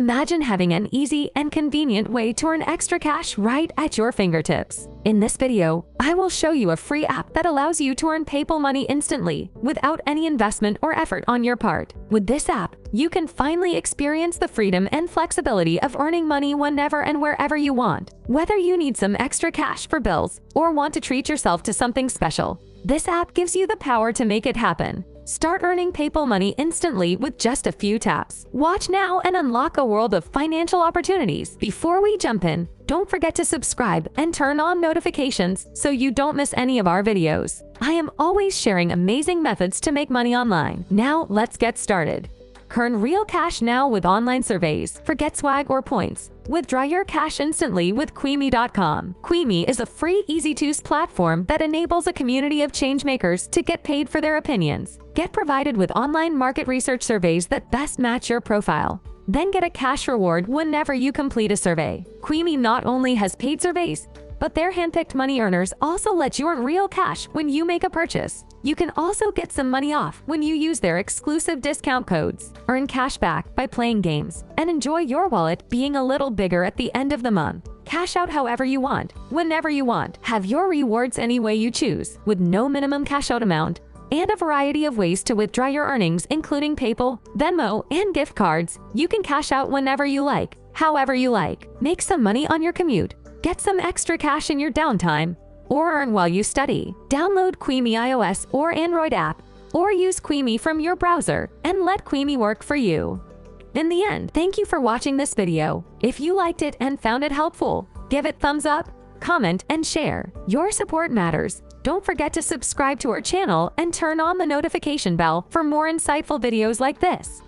Imagine having an easy and convenient way to earn extra cash right at your fingertips. In this video, I will show you a free app that allows you to earn PayPal money instantly without any investment or effort on your part. With this app, you can finally experience the freedom and flexibility of earning money whenever and wherever you want. Whether you need some extra cash for bills or want to treat yourself to something special, this app gives you the power to make it happen. Start earning PayPal money instantly with just a few taps. Watch now and unlock a world of financial opportunities. Before we jump in, don't forget to subscribe and turn on notifications so you don't miss any of our videos. I am always sharing amazing methods to make money online. Now let's get started. Earn real cash now with online surveys. Forget swag or points. Withdraw your cash instantly with Queemy.com. Queemy is a free, easy-to-use platform that enables a community of changemakers to get paid for their opinions. Get provided with online market research surveys that best match your profile. Then get a cash reward whenever you complete a survey. Queemy not only has paid surveys, but their handpicked money earners also let you earn real cash when you make a purchase. You can also get some money off when you use their exclusive discount codes. Earn cash back by playing games and enjoy your wallet being a little bigger at the end of the month. Cash out however you want, whenever you want. Have your rewards any way you choose, with no minimum cash out amount, and a variety of ways to withdraw your earnings, including PayPal, Venmo, and gift cards. You can cash out whenever you like, however you like. Make some money on your commute. Get some extra cash in your downtime, or earn while you study. Download Queemy iOS or Android app, or use Queemy from your browser, and let Queemy work for you. In the end, thank you for watching this video. If you liked it and found it helpful, give it thumbs up, comment, and share. Your support matters. Don't forget to subscribe to our channel and turn on the notification bell for more insightful videos like this.